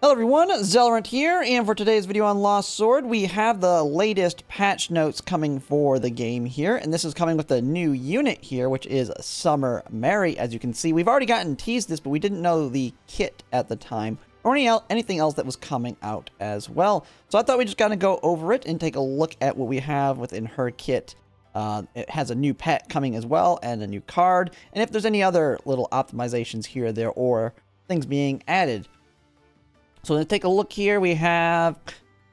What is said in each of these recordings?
Hello everyone, Zelrant here, and for today's video on Lost Sword, we have the latest patch notes coming for the game here, and this is coming with a new unit here, which is Summer Mary. As you can see, we've already gotten teased this, but we didn't know the kit at the time, or anything else that was coming out as well. So I thought we just gotta go over it and take a look at what we have within her kit. It has a new pet coming as well, and a new card, and if there's any other little optimizations here or there, or things being added. So to take a look here, we have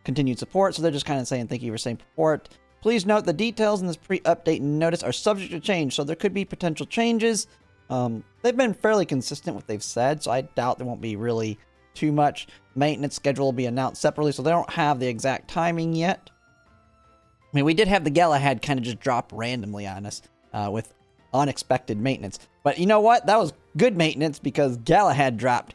continued support. So they're just kind of saying thank you for saying support. Please note the details in this pre-update notice are subject to change, so there could be potential changes. They've been fairly consistent with what they've said, so I doubt there won't be really too much. Maintenance schedule will be announced separately, so they don't have the exact timing yet. I mean, we did have the Galahad kind of just drop randomly on us with unexpected maintenance. But you know what? That was good maintenance because Galahad dropped.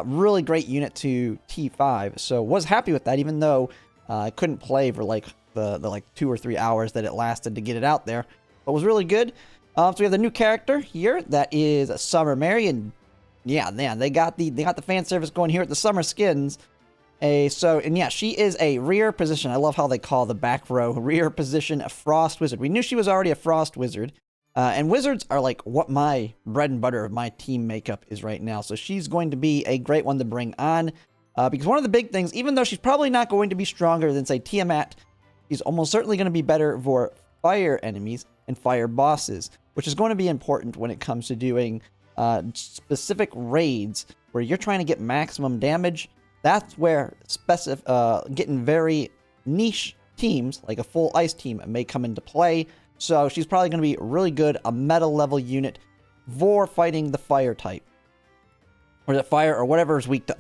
Really great unit to T5, so was happy with that, even though I couldn't play for like the 2 or 3 hours that it lasted to get it out there, but was really good. So we have the new character here that is Summer Mary, and yeah, man, they got the fan service going here at the Summer Skins. Yeah, she is a rear position. I love how they call the back row rear position a Frost Wizard. We knew she was already a Frost Wizard. And wizards are like what my bread and butter of my team makeup is right now. So she's going to be a great one to bring on. Because one of the big things, even though she's probably not going to be stronger than, say, Tiamat, she's almost certainly going to be better for fire enemies and fire bosses, which is going to be important when it comes to doing specific raids where you're trying to get maximum damage. That's where getting very niche teams, like a full ice team, may come into play. So she's probably going to be really good, a meta level unit for fighting the fire type. Or the fire, or whatever is weak to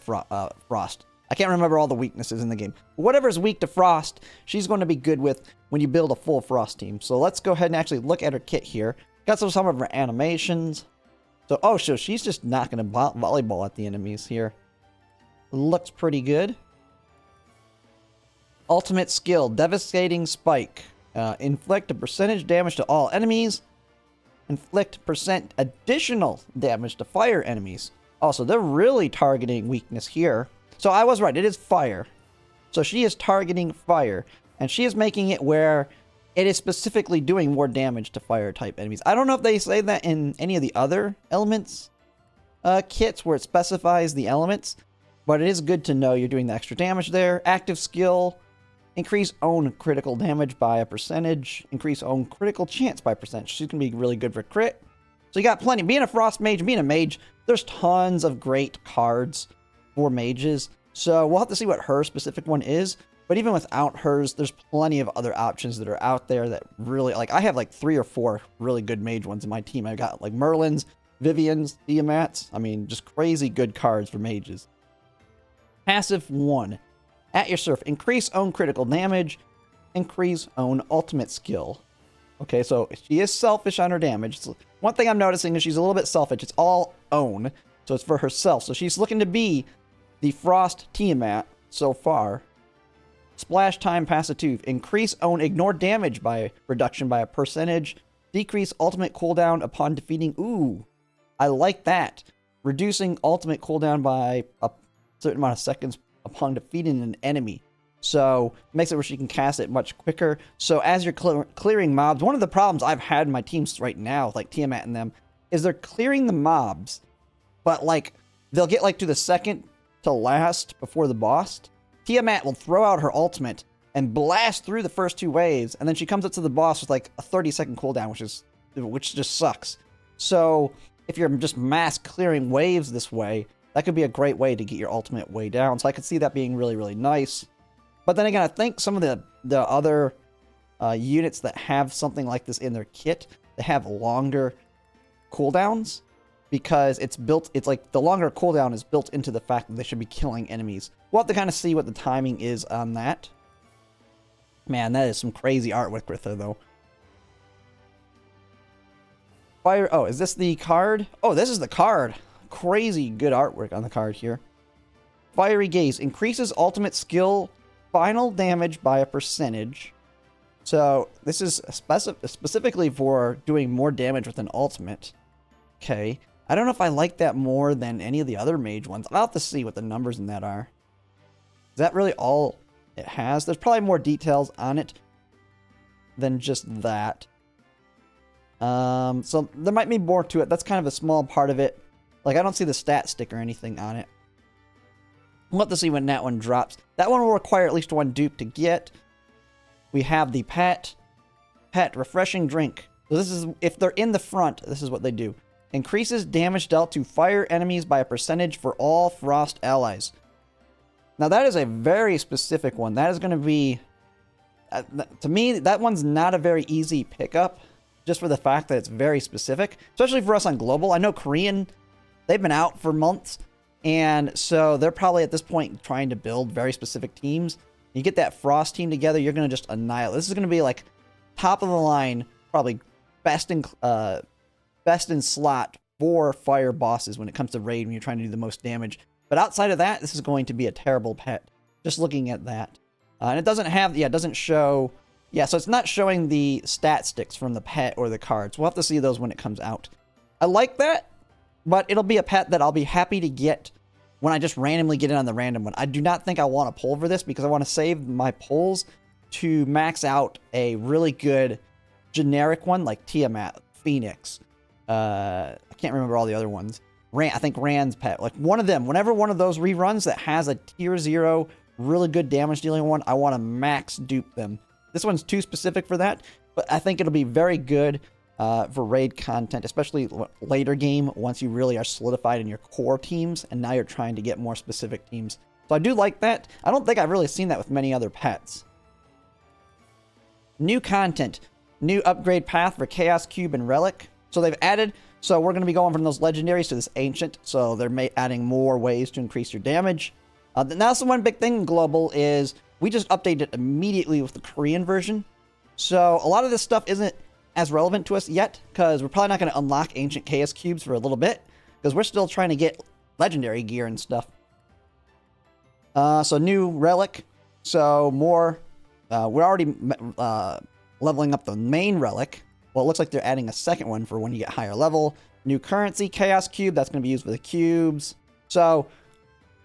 frost. I can't remember all the weaknesses in the game. Whatever is weak to frost, she's going to be good with when you build a full frost team. So let's go ahead and actually look at her kit here. Got some of her animations. So she's just knocking a volleyball at the enemies here. Looks pretty good. Ultimate skill, Devastating Spike. Inflict a percentage damage to all enemies. Inflict % additional damage to fire enemies. Also, they're really targeting weakness here. So I was right, it is fire. So she is targeting fire. And she is making it where it is specifically doing more damage to fire type enemies. I don't know if they say that in any of the other elements kits where it specifies the elements. But it is good to know you're doing the extra damage there. Active skill. Increase own critical damage by a percentage. Increase own critical chance by a percentage. She's going to be really good for crit. So you got plenty. Being a frost mage, being a mage, there's tons of great cards for mages. So we'll have to see what her specific one is. But even without hers, there's plenty of other options that are out there that really, like, I have like 3 or 4 really good mage ones in my team. I've got like Merlins, Vivians, Tiamats. I mean, just crazy good cards for mages. Passive 1. At your surf, increase own critical damage, increase own ultimate skill. Okay, so she is selfish on her damage. So one thing I'm noticing is she's a little bit selfish. It's all own, so it's for herself. So she's looking to be the Frost Tiamat so far. Splash time passive 2. Increase own ignore damage by reduction by a percentage. Decrease ultimate cooldown upon defeating. Ooh, I like that. Reducing ultimate cooldown by a certain amount of seconds upon defeating an enemy. So makes it where she can cast it much quicker. So as you're clearing mobs, one of the problems I've had in my teams right now, like Tiamat and them, is they're clearing the mobs, but like they'll get like to the second to last before the boss. Tiamat will throw out her ultimate and blast through the first 2 waves, and then she comes up to the boss with like a 30-second cooldown, which just sucks. So if you're just mass clearing waves this way, that could be a great way to get your ultimate way down. So I could see that being really, really nice. But then again, I think some of the other units that have something like this in their kit, they have longer cooldowns because it's like the longer cooldown is built into the fact that they should be killing enemies. We'll have to kind of see what the timing is on that. Man, that is some crazy artwork with her, though. Fire. Oh, is this the card? Oh, this is the card. Crazy good artwork on the card here. Fiery Gaze increases ultimate skill final damage by a percentage. So this is specifically for doing more damage with an ultimate. Okay. I don't know if I like that more than any of the other mage ones. I'll have to see what the numbers in that are. Is that really all it has? There's probably more details on it than just that. So there might be more to it. That's kind of a small part of it. Like, I don't see the stat stick or anything on it. We'll have to see when that one drops. That one will require at least one dupe to get. We have the pet refreshing drink. So this is, if they're in the front, this is what they do. Increases damage dealt to fire enemies by a percentage for all frost allies. Now that is a very specific one. That is going to be, to me, that one's not a very easy pickup, just for the fact that it's very specific, especially for us on global. I know Korean, they've been out for months, and so they're probably at this point trying to build very specific teams. You get that Frost team together, you're going to just annihilate. This is going to be like top of the line, probably best in slot for fire bosses when it comes to raid when you're trying to do the most damage. But outside of that, this is going to be a terrible pet. Just looking at that. And it doesn't have, it doesn't show, so it's not showing the stat sticks from the pet or the cards. We'll have to see those when it comes out. I like that, but it'll be a pet that I'll be happy to get when I just randomly get it on the random one. I do not think I want to pull for this because I want to save my pulls to max out a really good generic one like Tiamat, Phoenix. I can't remember all the other ones. I think Rand's pet. Like one of them, whenever one of those reruns that has a tier 0, really good damage dealing one, I want to max dupe them. This one's too specific for that, but I think it'll be very good for raid content, especially later game once you really are solidified in your core teams and now you're trying to get more specific teams. So I do like that. I don't think I've really seen that with many other pets. New content. New upgrade path for Chaos Cube and Relic. So they've added, so we're going to be going from those legendaries to this ancient, so they're adding more ways to increase your damage. Now, so one big thing in global is we just updated it immediately with the Korean version. So a lot of this stuff isn't as relevant to us yet, because we're probably not going to unlock ancient Chaos Cubes for a little bit, because we're still trying to get legendary gear and stuff. So new Relic, so more, we're already leveling up the main Relic. Well, it looks like they're adding a second one for when you get higher level. New currency, Chaos Cube. That's going to be used for the cubes. So,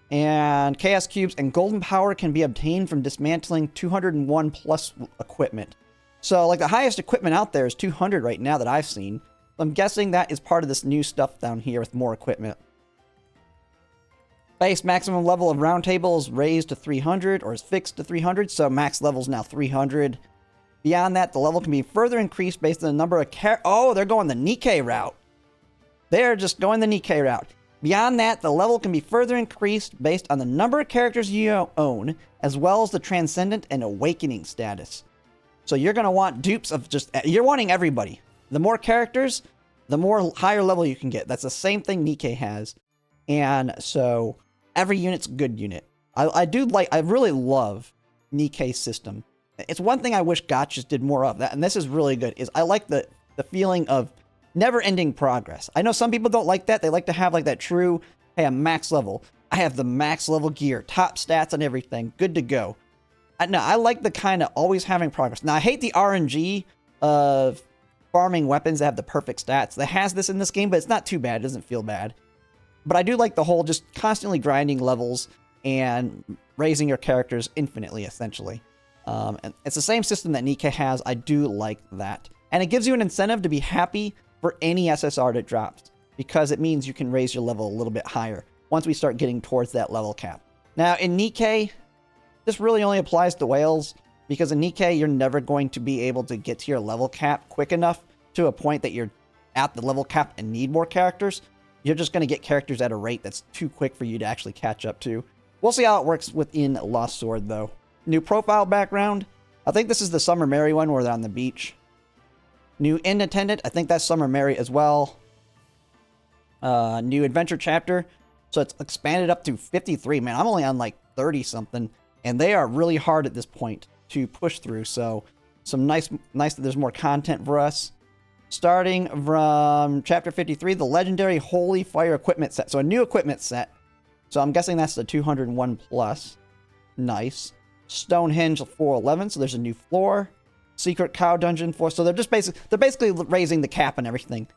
and Chaos Cubes and Golden Power can be obtained from dismantling 201 plus equipment. So, like, the highest equipment out there is 200 right now that I've seen. I'm guessing that is part of this new stuff down here with more equipment. Base maximum level of round table is raised to 300 or is fixed to 300. So, max level is now 300. Beyond that, the level can be further increased based on the number of oh, they're going the Nikke route. They're just going the Nikke route. Beyond that, the level can be further increased based on the number of characters you own, as well as the Transcendent and Awakening status. So you're going to want dupes of you're wanting everybody. The more characters, the more higher level you can get. That's the same thing Nikke has. And so every unit's a good unit. I really love Nikke's system. It's one thing I wish Gotchas did more of that, and this is really good, is I like the feeling of never-ending progress. I know some people don't like that. They like to have like that true, hey, I'm max level. I have the max level gear, top stats and everything, good to go. No, I like the kind of always having progress. Now, I hate the RNG of farming weapons that have the perfect stats. That has this in this game, but it's not too bad. It doesn't feel bad. But I do like the whole just constantly grinding levels and raising your characters infinitely, essentially. And it's the same system that Nikke has. I do like that. And it gives you an incentive to be happy for any SSR that drops, because it means you can raise your level a little bit higher once we start getting towards that level cap. Now, in Nikke, this really only applies to whales, because in Nikke, you're never going to be able to get to your level cap quick enough to a point that you're at the level cap and need more characters. You're just going to get characters at a rate that's too quick for you to actually catch up to. We'll see how it works within Lost Sword, though. New profile background. I think this is the Summer Mary one where they're on the beach. New Inn Attendant. I think that's Summer Mary as well. New Adventure Chapter. So it's expanded up to 53. Man, I'm only on like 30 something. And they are really hard at this point to push through. So some nice that there's more content for us. Starting from Chapter 53, the Legendary Holy Fire Equipment Set. So a new equipment set. So I'm guessing that's the 201 plus. Nice. Stonehenge 411, so there's a new floor. Secret Cow Dungeon 4, so they're basically raising the cap and everything.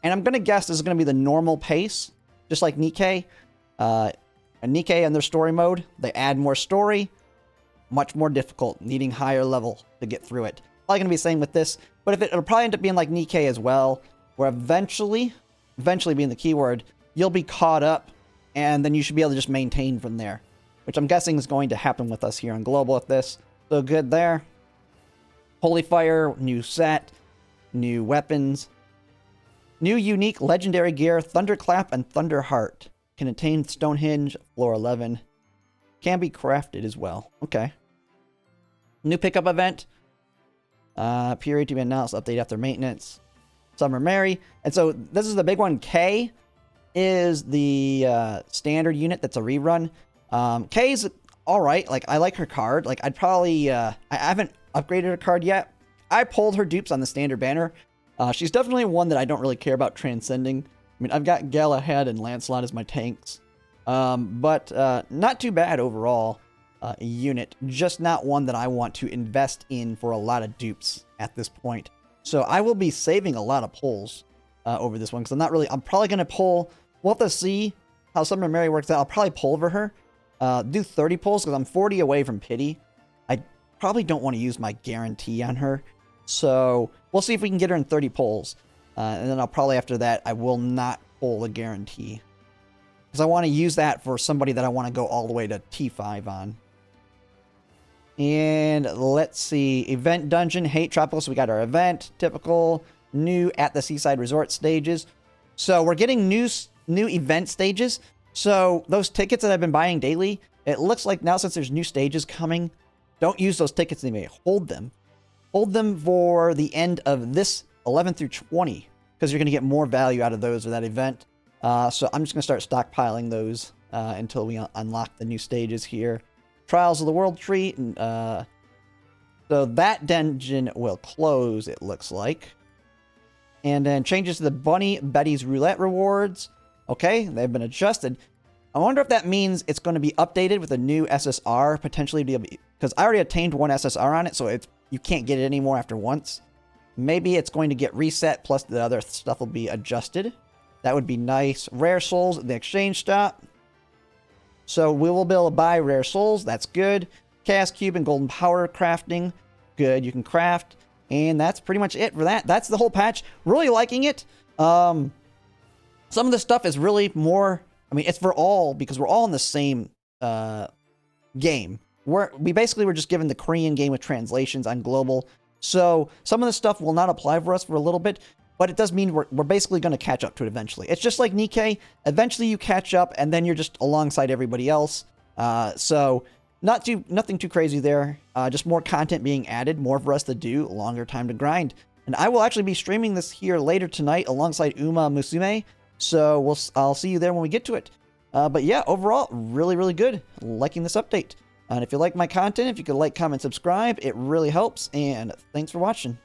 And I'm gonna guess this is gonna be the normal pace, just like Nikke. And Nikke and their story mode, they add more story, much more difficult, needing higher level to get through it. Probably going to be the same with this, but if it'll probably end up being like Nikke as well, where eventually being the keyword, you'll be caught up, and then you should be able to just maintain from there, which I'm guessing is going to happen with us here on Global with this. So good there. Holy Fire, new set, new weapons, new unique legendary gear, Thunderclap and Thunderheart. Can attain Stonehenge, floor 11. Can be crafted as well. Okay. New pickup event. Period to be announced, update after maintenance. Summer Mary. And so this is the big one. K is the standard unit that's a rerun. K's alright. Like, I like her card. Like, I'd probably... I haven't upgraded her card yet. I pulled her dupes on the standard banner. She's definitely one that I don't really care about transcending. I mean, I've got Galahad and Lancelot as my tanks. But not too bad overall unit. Just not one that I want to invest in for a lot of dupes at this point. So I will be saving a lot of pulls over this one. Because I'm probably going to pull... We'll have to see how Summer Mary works out. I'll probably pull over her. Do 30 pulls because I'm 40 away from Pity. I probably don't want to use my guarantee on her. So we'll see if we can get her in 30 pulls. And then I'll probably, after that, I will not pull a guarantee. Because I want to use that for somebody that I want to go all the way to T5 on. And let's see. Event Dungeon, Hate Tropical. So we got our event, typical, new at the Seaside Resort stages. So we're getting new event stages. So those tickets that I've been buying daily, it looks like now since there's new stages coming, don't use those tickets anymore. Hold them. Hold them for the end of this 11 through 20, because you're going to get more value out of those for that event. So I'm just going to start stockpiling those until we unlock the new stages here. Trials of the World Tree. So that dungeon will close, it looks like. And then changes to the Bunny Betty's Roulette rewards. Okay, they've been adjusted. I wonder if that means it's going to be updated with a new SSR, potentially, because I already attained one SSR on it, so you can't get it anymore after once. Maybe it's going to get reset, plus the other stuff will be adjusted. That would be nice. Rare souls at the exchange stop. So we will be able to buy rare souls. That's good. Chaos Cube and Golden Power crafting. Good. You can craft. And that's pretty much it for that. That's the whole patch. Really liking it. Some of the stuff is really more... I mean, it's for all, because we're all in the same game. We basically were just given the Korean game with translations on Global. So some of the stuff will not apply for us for a little bit, but it does mean we're basically going to catch up to it eventually. It's just like Nikke. Eventually you catch up, and then you're just alongside everybody else. So nothing too crazy there. Just more content being added, more for us to do, longer time to grind. And I will actually be streaming this here later tonight alongside Uma Musume. So I'll see you there when we get to it. But yeah, overall, really, really good. Liking this update. And if you like my content, if you could like, comment, subscribe, it really helps. And thanks for watching.